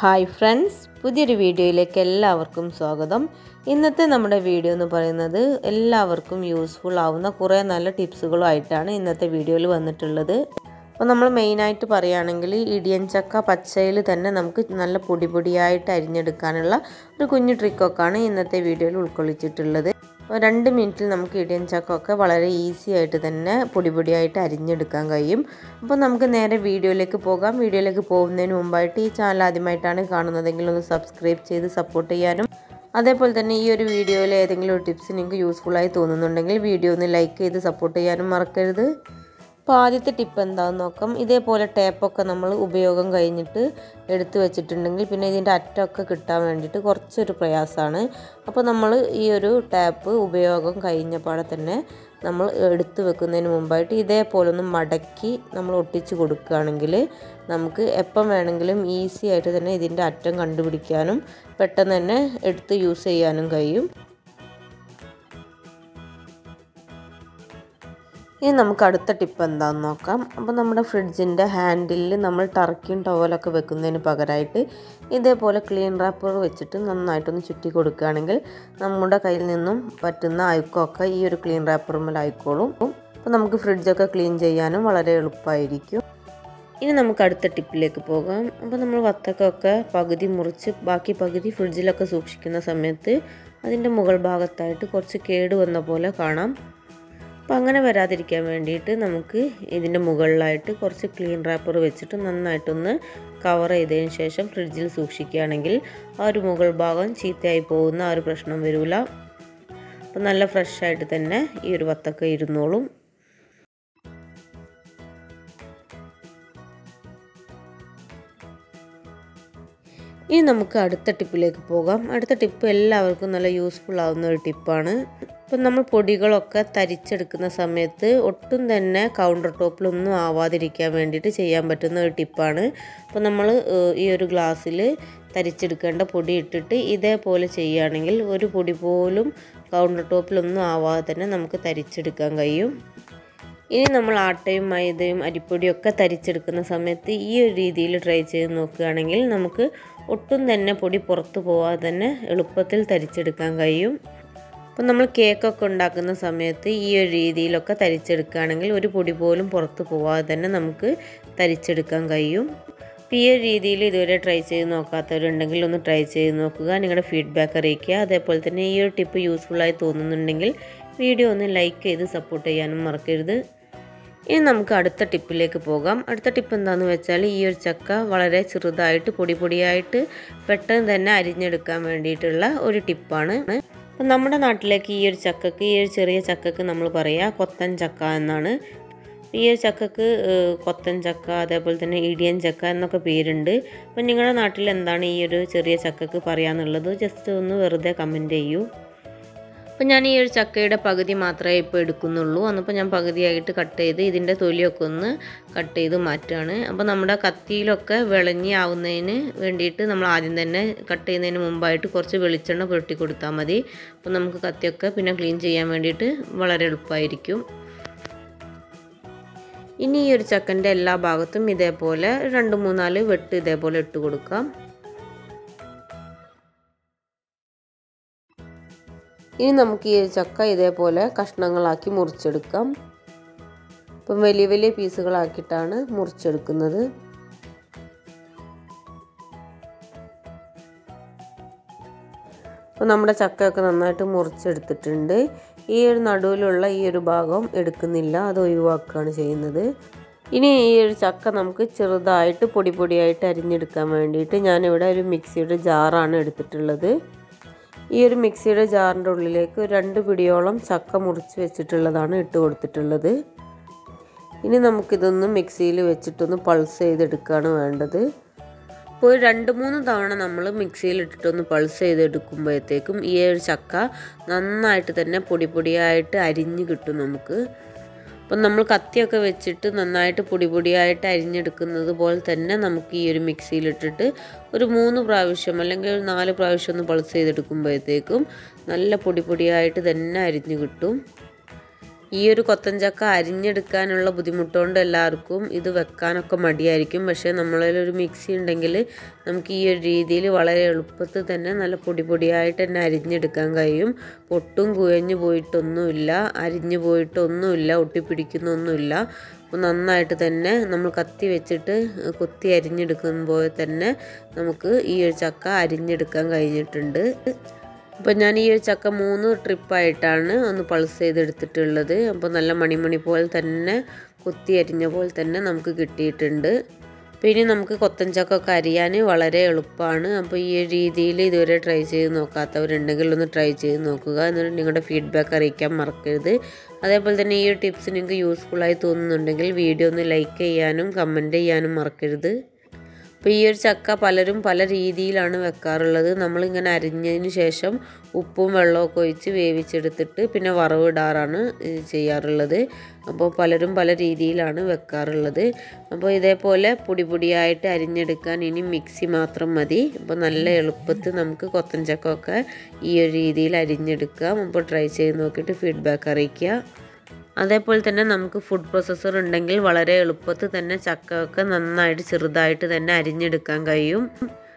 Hi friends, പുതിയൊരു വീഡിയോയിലേക്ക് എല്ലാവർക്കും സ്വാഗതം. ഇന്നത്തെ നമ്മുടെ വീഡിയോ എന്ന് പറയുന്നത് എല്ലാവർക്കും യൂസ്ഫുൾ ആവുന്ന കുറേ നല്ല ടിപ്സുകളായിട്ടാണ് ഇന്നത്തെ വീഡിയോയിൽ വന്നിട്ടുള്ളത്. അപ്പോൾ നമ്മൾ മെയിൻ ആയിട്ട് പറയുകയാണെങ്കിൽ ഇടിയൻ ചക്ക പച്ചയിൽ തന്നെ നമുക്ക് നല്ല പൊടിയായിട്ട് അരിഞ്ഞെടുക്കാനുള്ള ഒരു കുഞ്ഞു ട്രിക്കൊക്കെയാണ് ഇന്നത്തെ വീഡിയോയിൽ ഉൾക്കൊള്ളിച്ചിട്ടുള്ളത്. 2 മിനിറ്റിൽ നമുക്ക് ഇടിയൻ ചക്ക വളരെ ഈസി ആയിട്ട് തന്നെ പൊടിയായിട്ട് അരിഞ്ഞെടുക്കാൻ കഴിയും. അപ്പോൾ നമുക്ക് നേരെ വീഡിയോയിലേക്ക് പോകാം. വീഡിയോയിലേക്ക് പോകുന്നതിന് മുമ്പായിട്ട് ഈ ചാനൽ ആദ്യമായിട്ടാണ് കാണുന്നതെങ്കിൽ ഒന്ന് സബ്സ്ക്രൈബ് ചെയ്ത് സപ്പോർട്ട് ചെയ്യാനും അതേപോലെ തന്നെ ഈ ഒരു വീഡിയോയിൽ ഏതെങ്കിലും ഒരു ടിപ്സ് നിങ്ങൾക്ക് യൂസ്ഫുൾ ആയി തോന്നുന്നുണ്ടെങ്കിൽ വീഡിയോ ഒന്ന് ലൈക്ക് ചെയ്ത് സപ്പോർട്ട് ചെയ്യാനും മറക്കരുത്. അപ്പോൾ ആദ്യത്തെ ടിപ്പ് എന്താണെന്ന് നോക്കാം. ഇതേപോലെ ടേപ്പൊക്കെ നമ്മൾ ഉപയോഗം കഴിഞ്ഞിട്ട് എടുത്തു വെച്ചിട്ടുണ്ടെങ്കിൽ പിന്നെ ഇതിൻ്റെ അറ്റമൊക്കെ കിട്ടാൻ വേണ്ടിയിട്ട് കുറച്ചൊരു പ്രയാസമാണ്. അപ്പോൾ നമ്മൾ ഈ ഒരു ടാപ്പ് ഉപയോഗം കഴിഞ്ഞപാടെ തന്നെ നമ്മൾ എടുത്തു വെക്കുന്നതിന് മുമ്പായിട്ട് ഇതേപോലെ ഒന്ന് മടക്കി നമ്മൾ ഒട്ടിച്ച് കൊടുക്കുകയാണെങ്കിൽ നമുക്ക് എപ്പം വേണമെങ്കിലും ഈസി ആയിട്ട് തന്നെ ഇതിൻ്റെ അറ്റം കണ്ടുപിടിക്കാനും പെട്ടെന്ന് തന്നെ എടുത്ത് യൂസ് ചെയ്യാനും കഴിയും. ഇനി നമുക്ക് അടുത്ത ടിപ്പ് എന്താണെന്ന് നോക്കാം. അപ്പോൾ നമ്മുടെ ഫ്രിഡ്ജിൻ്റെ ഹാൻഡിലിൽ നമ്മൾ ടർക്കിയും ടവലൊക്കെ വെക്കുന്നതിന് പകരമായിട്ട് ഇതേപോലെ ക്ലീൻ റാപ്പർ വെച്ചിട്ട് നന്നായിട്ടൊന്ന് ചുറ്റി കൊടുക്കുകയാണെങ്കിൽ നമ്മുടെ കയ്യിൽ നിന്നും പറ്റുന്ന അഴുക്കൊക്കെ ഈ ഒരു ക്ലീൻ റാപ്പറുമ്മൽ ആയിക്കോളും. അപ്പോൾ നമുക്ക് ഫ്രിഡ്ജൊക്കെ ക്ലീൻ ചെയ്യാനും വളരെ എളുപ്പമായിരിക്കും. ഇനി നമുക്ക് അടുത്ത ടിപ്പിലേക്ക് പോകാം. അപ്പോൾ നമ്മൾ വത്തക്കൊക്കെ പകുതി മുറിച്ച് ബാക്കി പകുതി ഫ്രിഡ്ജിലൊക്കെ സൂക്ഷിക്കുന്ന സമയത്ത് അതിൻ്റെ മുകൾ ഭാഗത്തായിട്ട് കുറച്ച് കേട് വന്ന പോലെ കാണാം. അപ്പോൾ അങ്ങനെ വരാതിരിക്കാൻ വേണ്ടിയിട്ട് നമുക്ക് ഇതിൻ്റെ മുകളിലായിട്ട് കുറച്ച് ക്ലീൻ റാപ്പർ വെച്ചിട്ട് നന്നായിട്ടൊന്ന് കവർ ചെയ്തതിന് ശേഷം ഫ്രിഡ്ജിൽ സൂക്ഷിക്കുകയാണെങ്കിൽ ആ ഒരു മുകൾ ഭാഗം ചീത്തയായി പോകുന്ന ആ ഒരു പ്രശ്നം വരില്ല. അപ്പോൾ നല്ല ഫ്രഷായിട്ട് തന്നെ ഈ ഒരു വത്തക്ക ഇരുന്നോളും. ഇനി നമുക്ക് അടുത്ത ടിപ്പിലേക്ക് പോകാം. അടുത്ത ടിപ്പ് എല്ലാവർക്കും നല്ല യൂസ്ഫുൾ ആവുന്ന ഒരു ടിപ്പാണ്. ഇപ്പം നമ്മൾ പൊടികളൊക്കെ തരിച്ചെടുക്കുന്ന സമയത്ത് ഒട്ടും തന്നെ കൗണ്ടർ ടോപ്പിലൊന്നും ആവാതിരിക്കാൻ വേണ്ടിയിട്ട് ചെയ്യാൻ പറ്റുന്ന ഒരു ടിപ്പാണ്. അപ്പോൾ നമ്മൾ ഈ ഒരു ഗ്ലാസ്സിൽ തരിച്ചെടുക്കേണ്ട പൊടി ഇട്ടിട്ട് ഇതേപോലെ ചെയ്യുകയാണെങ്കിൽ ഒരു പൊടി പോലും കൗണ്ടർ ടോപ്പിലൊന്നും ആവാതെ തന്നെ നമുക്ക് തരിച്ചെടുക്കാൻ കഴിയും. ഇനി നമ്മൾ ആട്ടയും മൈദയും അരിപ്പൊടിയൊക്കെ തരിച്ചെടുക്കുന്ന സമയത്ത് ഈ ഒരു രീതിയിൽ ട്രൈ ചെയ്ത് നോക്കുകയാണെങ്കിൽ നമുക്ക് ഒട്ടും തന്നെ പൊടി പുറത്ത് പോവാതെ തന്നെ എളുപ്പത്തിൽ തരിച്ചെടുക്കാൻ കഴിയും. അപ്പം നമ്മൾ കേക്കൊക്കെ ഉണ്ടാക്കുന്ന സമയത്ത് ഈ ഒരു രീതിയിലൊക്കെ തരിച്ചെടുക്കുകയാണെങ്കിൽ ഒരു പൊടി പോലും പുറത്ത് പോവാതെ തന്നെ നമുക്ക് തരിച്ചെടുക്കാൻ കഴിയും. അപ്പോൾ ഈ ഒരു രീതിയിൽ ഇതുവരെ ട്രൈ ചെയ്ത് നോക്കാത്തവരുണ്ടെങ്കിൽ ഒന്ന് ട്രൈ ചെയ്ത് നോക്കുക, നിങ്ങളുടെ ഫീഡ്ബാക്ക് അറിയിക്കുക. അതേപോലെ തന്നെ ഈ ഒരു ടിപ്പ് യൂസ്ഫുള്ളായി തോന്നുന്നുണ്ടെങ്കിൽ വീഡിയോ ഒന്ന് ലൈക്ക് ചെയ്ത് സപ്പോർട്ട് ചെയ്യാനും മറക്കരുത്. ഇനി നമുക്ക് അടുത്ത ടിപ്പിലേക്ക് പോകാം. അടുത്ത ടിപ്പ് എന്താണെന്ന് വെച്ചാൽ ഈ ഒരു ചക്ക വളരെ ചെറുതായിട്ട് പൊടിയായിട്ട് പെട്ടെന്ന് തന്നെ അരിഞ്ഞെടുക്കാൻ വേണ്ടിയിട്ടുള്ള ഒരു ടിപ്പാണ്. അപ്പം നമ്മുടെ നാട്ടിലേക്ക് ഈ ഒരു ചക്കക്ക്, ഈ ഒരു ചെറിയ ചക്കക്ക് നമ്മൾ പറയുക കൊത്തൻ ചക്ക എന്നാണ്. ഈ ഒരു ചക്കക്ക് കൊത്തൻ ചക്ക അതേപോലെ തന്നെ ഇടിയൻ ചക്ക എന്നൊക്കെ പേരുണ്ട്. അപ്പം നിങ്ങളുടെ നാട്ടിൽ എന്താണ് ഈ ഒരു ചെറിയ ചക്കക്ക് പറയാന്നുള്ളത് ജസ്റ്റ് ഒന്ന് വെറുതെ കമൻറ്റ് ചെയ്യൂ. അപ്പോൾ ഞാൻ ഈ ഒരു ചക്കയുടെ പകുതി മാത്രമേ ഇപ്പോൾ എടുക്കുന്നുള്ളൂ. അന്നിപ്പോൾ ഞാൻ പകുതിയായിട്ട് കട്ട് ചെയ്ത് ഇതിൻ്റെ തൊലിയൊക്കെ ഒന്ന് കട്ട് ചെയ്ത് മാറ്റുകയാണ്. അപ്പോൾ നമ്മുടെ കത്തിയിലൊക്കെ വിളഞ്ഞി ആവുന്നതിന് വേണ്ടിയിട്ട് നമ്മൾ ആദ്യം തന്നെ കട്ട് ചെയ്യുന്നതിന് മുമ്പായിട്ട് കുറച്ച് വെളിച്ചെണ്ണ പുരട്ടി കൊടുത്താൽ മതി. അപ്പോൾ നമുക്ക് കത്തിയൊക്കെ പിന്നെ ക്ലീൻ ചെയ്യാൻ വേണ്ടിയിട്ട് വളരെ എളുപ്പമായിരിക്കും. ഇനി ഈ ഒരു ചക്കൻ്റെ എല്ലാ ഭാഗത്തും ഇതേപോലെ 2-3-4 വെട്ട് ഇതേപോലെ ഇട്ട് കൊടുക്കാം. ഇനി നമുക്ക് ഈ ചക്ക ഇതേപോലെ കഷ്ണങ്ങളാക്കി മുറിച്ചെടുക്കാം. ഇപ്പം വലിയ പീസുകളാക്കിയിട്ടാണ് മുറിച്ചെടുക്കുന്നത്. അപ്പോൾ നമ്മുടെ ചക്കയൊക്കെ നന്നായിട്ട് മുറിച്ചെടുത്തിട്ടുണ്ട്. ഈ ഒരു നടുവിലുള്ള ഈ ഒരു ഭാഗം എടുക്കുന്നില്ല, അത് ഒഴിവാക്കുകയാണ് ചെയ്യുന്നത്. ഇനി ഈ ഒരു ചക്ക നമുക്ക് ചെറുതായിട്ട് പൊടിയായിട്ട് അരിഞ്ഞെടുക്കാൻ വേണ്ടിയിട്ട് ഞാനിവിടെ ഒരു മിക്സിയുടെ ജാറാണ് എടുത്തിട്ടുള്ളത്. ഈ ഒരു മിക്സിയുടെ ജാറിൻ്റെ ഉള്ളിലേക്ക് 2 പിടിയോളം ചക്ക മുറിച്ച് വെച്ചിട്ടുള്ളതാണ് ഇട്ട് കൊടുത്തിട്ടുള്ളത്. ഇനി നമുക്കിതൊന്ന് മിക്സിയിൽ വെച്ചിട്ടൊന്ന് പൾസ് ചെയ്തെടുക്കുകയാണ് വേണ്ടത്. അപ്പോൾ 2-3 തവണ നമ്മൾ മിക്സിയിൽ ഇട്ടിട്ടൊന്ന് പൾസ് ചെയ്തെടുക്കുമ്പോഴത്തേക്കും ഈ ഒരു ചക്ക നന്നായിട്ട് തന്നെ പൊടിയായിട്ട് അരിഞ്ഞ് കിട്ടും നമുക്ക്. അപ്പം നമ്മൾ കത്തിയൊക്കെ വെച്ചിട്ട് നന്നായിട്ട് പൊടിയായിട്ട് അരിഞ്ഞെടുക്കുന്നത് പോലെ തന്നെ നമുക്ക് ഈ ഒരു മിക്സിയിലിട്ടിട്ട് ഒരു 3 പ്രാവശ്യം അല്ലെങ്കിൽ ഒരു 4 പ്രാവശ്യം ഒന്ന് പൾസ് ചെയ്തെടുക്കുമ്പോഴത്തേക്കും നല്ല പൊടിയായിട്ട് തന്നെ അരിഞ്ഞ് കിട്ടും. ഈ ഒരു കൊത്തൻ ചക്ക അരിഞ്ഞെടുക്കാനുള്ള ബുദ്ധിമുട്ടുകൊണ്ട് എല്ലാവർക്കും ഇത് വെക്കാനൊക്കെ മടിയായിരിക്കും. പക്ഷേ നമ്മളതിൽ ഒരു മിക്സി ഉണ്ടെങ്കിൽ നമുക്ക് ഈ ഒരു രീതിയിൽ വളരെ എളുപ്പത്തിൽ തന്നെ നല്ല പൊടിയായിട്ട് തന്നെ അരിഞ്ഞെടുക്കാൻ കഴിയും. പൊട്ടും കുഴഞ്ഞു പോയിട്ടൊന്നുമില്ല, അരിഞ്ഞു പോയിട്ടൊന്നുമില്ല, ഒട്ടിപ്പിടിക്കുന്നൊന്നുമില്ല. അപ്പോൾ നന്നായിട്ട് തന്നെ നമ്മൾ കത്തി വെച്ചിട്ട് കൊത്തി അരിഞ്ഞെടുക്കുമ്പോൾ തന്നെ നമുക്ക് ഈ ഒരു ചക്ക അരിഞ്ഞെടുക്കാൻ കഴിഞ്ഞിട്ടുണ്ട്. അപ്പോൾ ഞാൻ ഈ ഒരു ചക്ക 3 ട്രിപ്പായിട്ടാണ് ഒന്ന് പൾസ് ചെയ്തെടുത്തിട്ടുള്ളത്. അപ്പോൾ നല്ല മണിമണി പോലെ തന്നെ കൊത്തി അരിഞ്ഞ പോലെ തന്നെ നമുക്ക് കിട്ടിയിട്ടുണ്ട്. അപ്പോൾ ഇനി നമുക്ക് കൊത്തൻ ചക്ക ഒക്കെ അരിയാൻ വളരെ എളുപ്പമാണ്. അപ്പോൾ ഈ ഒരു രീതിയിൽ ഇതുവരെ ട്രൈ ചെയ്ത് നോക്കാത്തവരുണ്ടെങ്കിൽ ഒന്ന് ട്രൈ ചെയ്ത് നോക്കുക. എന്നിട്ട് നിങ്ങളുടെ ഫീഡ്ബാക്ക് അറിയിക്കാൻ മറക്കരുത്. അതേപോലെ തന്നെ ഈ ഒരു ടിപ്സ് നിങ്ങൾക്ക് യൂസ്ഫുള്ളായി തോന്നുന്നുണ്ടെങ്കിൽ വീഡിയോ ഒന്ന് ലൈക്ക് ചെയ്യാനും കമൻറ്റ് ചെയ്യാനും മറക്കരുത്. അപ്പോൾ ഈ ഒരു ചക്ക പലരും പല രീതിയിലാണ് വെക്കാറുള്ളത്. നമ്മളിങ്ങനെ അരിഞ്ഞതിന് ശേഷം ഉപ്പും വെള്ളമൊക്കെ ഒഴിച്ച് വേവിച്ചെടുത്തിട്ട് പിന്നെ വറവിടാറാണ് ചെയ്യാറുള്ളത്. അപ്പോൾ പലരും പല രീതിയിലാണ് വെക്കാറുള്ളത്. അപ്പോൾ ഇതേപോലെ പൊടിയായിട്ട് അരിഞ്ഞെടുക്കാൻ ഇനി മിക്സി മാത്രം മതി. അപ്പോൾ നല്ല എളുപ്പത്തിൽ നമുക്ക് കൊത്തൻ ചക്ക ഒക്കെ ഈ ഒരു രീതിയിൽ അരിഞ്ഞെടുക്കാം. അപ്പോൾ ട്രൈ ചെയ്ത് നോക്കിയിട്ട് ഫീഡ്ബാക്ക് അറിയിക്കുക. അതേപോലെ തന്നെ നമുക്ക് ഫുഡ് പ്രോസസ്സർ ഉണ്ടെങ്കിൽ വളരെ എളുപ്പത്തിൽ തന്നെ ചക്കയൊക്കെ നന്നായിട്ട് ചെറുതായിട്ട് തന്നെ അരിഞ്ഞെടുക്കാൻ കഴിയും.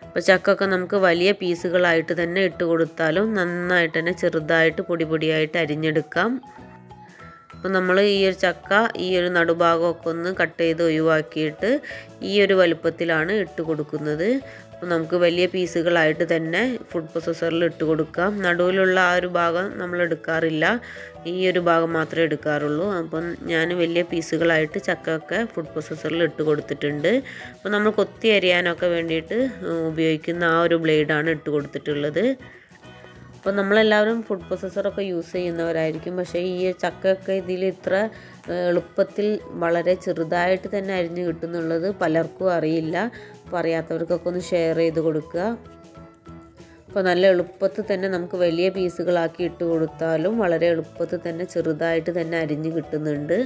അപ്പോൾ ചക്കയൊക്കെ നമുക്ക് വലിയ പീസുകളായിട്ട് തന്നെ ഇട്ട് കൊടുത്താലും നന്നായിട്ട് തന്നെ ചെറുതായിട്ട് പൊടിയായിട്ട് അരിഞ്ഞെടുക്കാം. അപ്പോൾ നമ്മൾ ഈ ഒരു ചക്ക ഈ ഒരു നടുഭാഗമൊക്കെ ഒന്ന് കട്ട് ചെയ്ത് ഒഴിവാക്കിയിട്ട് ഈ ഒരു വലുപ്പത്തിലാണ് ഇട്ട് കൊടുക്കുന്നത്. അപ്പോൾ നമുക്ക് വലിയ പീസുകളായിട്ട് തന്നെ ഫുഡ് പ്രോസസ്സറിൽ ഇട്ട് കൊടുക്കാം. നടുവിലുള്ള ആ ഒരു ഭാഗം നമ്മൾ എടുക്കാറില്ല, ഈ ഒരു ഭാഗം മാത്രമേ എടുക്കാറുള്ളൂ. അപ്പം ഞാൻ വലിയ പീസുകളായിട്ട് ചക്കയൊക്കെ ഫുഡ് പ്രോസസ്സറിൽ ഇട്ട് കൊടുത്തിട്ടുണ്ട്. അപ്പോൾ നമ്മൾ കൊത്തി അരിയാനൊക്കെ വേണ്ടിയിട്ട് ഉപയോഗിക്കുന്ന ആ ഒരു ബ്ലേഡാണ് ഇട്ട് കൊടുത്തിട്ടുള്ളത്. അപ്പോൾ നമ്മളെല്ലാവരും ഫുഡ് പ്രോസസ്സറൊക്കെ യൂസ് ചെയ്യുന്നവരായിരിക്കും. പക്ഷേ ഈ ചക്കയൊക്കെ ഇതിൽ ഇത്ര എളുപ്പത്തിൽ വളരെ ചെറുതായിട്ട് തന്നെ അരിഞ്ഞ് കിട്ടുന്നുള്ളത് പലർക്കും അറിയില്ല. അപ്പോൾ അറിയാത്തവർക്കൊക്കെ ഒന്ന് ഷെയർ ചെയ്ത് കൊടുക്കുക. അപ്പോൾ നല്ല എളുപ്പത്തിൽ തന്നെ നമുക്ക് വലിയ പീസുകളാക്കി ഇട്ട് കൊടുത്താലും വളരെ എളുപ്പത്തിൽ തന്നെ ചെറുതായിട്ട് തന്നെ അരിഞ്ഞ് കിട്ടുന്നുണ്ട്.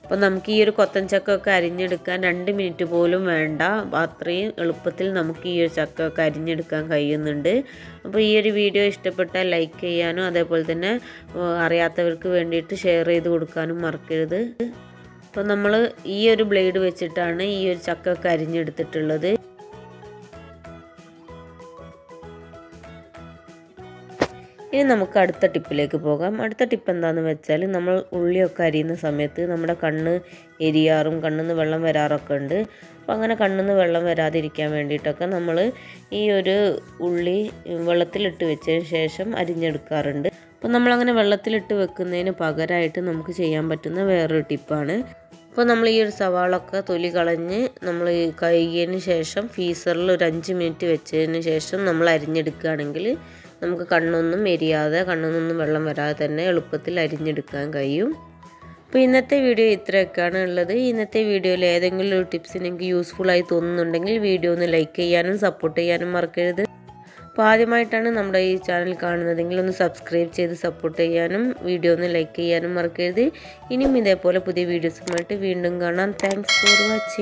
അപ്പോൾ നമുക്ക് ഈ ഒരു കൊത്തൻ ചക്കയൊക്കെ അരിഞ്ഞെടുക്കാൻ 2 മിനിറ്റ് പോലും വേണ്ട, അത്രയും എളുപ്പത്തിൽ നമുക്ക് ഈ ഒരു ചക്കയൊക്കെ അരിഞ്ഞെടുക്കാൻ കഴിയുന്നുണ്ട്. അപ്പോൾ ഈ ഒരു വീഡിയോ ഇഷ്ടപ്പെട്ടാൽ ലൈക്ക് ചെയ്യാനും അതേപോലെ തന്നെ അറിയാത്തവർക്ക് വേണ്ടിയിട്ട് ഷെയർ ചെയ്ത് കൊടുക്കാനും മറക്കരുത്. അപ്പോൾ നമ്മൾ ഈ ഒരു ബ്ലേഡ് വെച്ചിട്ടാണ് ഈ ഒരു ചക്കയൊക്കെ അരിഞ്ഞെടുത്തിട്ടുള്ളത്. ഇനി നമുക്ക് അടുത്ത ടിപ്പിലേക്ക് പോകാം. അടുത്ത ടിപ്പ് എന്താണെന്ന് വെച്ചാൽ നമ്മൾ ഉള്ളിയൊക്കെ അരിയുന്ന സമയത്ത് നമ്മുടെ കണ്ണ് എരിയാറും കണ്ണിൽ നിന്ന് വെള്ളം വരാറൊക്കെ ഉണ്ട്. അപ്പോൾ അങ്ങനെ കണ്ണിൽ നിന്ന് വെള്ളം വരാതിരിക്കാൻ വേണ്ടിയിട്ടൊക്കെ നമ്മൾ ഈ ഒരു ഉള്ളി വെള്ളത്തിലിട്ട് വെച്ചതിന് ശേഷം അരിഞ്ഞെടുക്കാറുണ്ട്. അപ്പോൾ നമ്മളങ്ങനെ വെള്ളത്തിലിട്ട് വെക്കുന്നതിന് പകരമായിട്ട് നമുക്ക് ചെയ്യാൻ പറ്റുന്ന വേറൊരു ടിപ്പാണ്. അപ്പോൾ നമ്മൾ ഈ ഒരു സവാളൊക്കെ തൊലി കളഞ്ഞ് നമ്മൾ കഴുകിയതിന് ശേഷം ഫ്രീസറിൽ ഒരു 5 മിനിറ്റ് വെച്ചതിന് ശേഷം നമ്മൾ അരിഞ്ഞെടുക്കുകയാണെങ്കിൽ നമുക്ക് കണ്ണൊന്നും എരിയാതെ കണ്ണൊന്നും വെള്ളം വരാതെ തന്നെ എളുപ്പത്തിൽ അരിഞ്ഞെടുക്കാൻ കഴിയും. അപ്പോൾ ഇന്നത്തെ വീഡിയോ ഇത്രയൊക്കെയാണ് ഉള്ളത്. ഇന്നത്തെ വീഡിയോയിൽ ഏതെങ്കിലും ഒരു ടിപ്സ് നിങ്ങൾക്ക് യൂസ്ഫുള്ളായി തോന്നുന്നുണ്ടെങ്കിൽ വീഡിയോ ഒന്ന് ലൈക്ക് ചെയ്യാനും സപ്പോർട്ട് ചെയ്യാനും മറക്കരുത്. അപ്പോൾ ആദ്യമായിട്ടാണ് നമ്മുടെ ഈ ചാനൽ കാണുന്നതെങ്കിൽ ഒന്ന് സബ്സ്ക്രൈബ് ചെയ്ത് സപ്പോർട്ട് ചെയ്യാനും വീഡിയോ ഒന്ന് ലൈക്ക് ചെയ്യാനും മറക്കരുത്. ഇനിയും ഇതേപോലെ പുതിയ വീഡിയോസുമായിട്ട് വീണ്ടും കാണാം. Thanks for watching.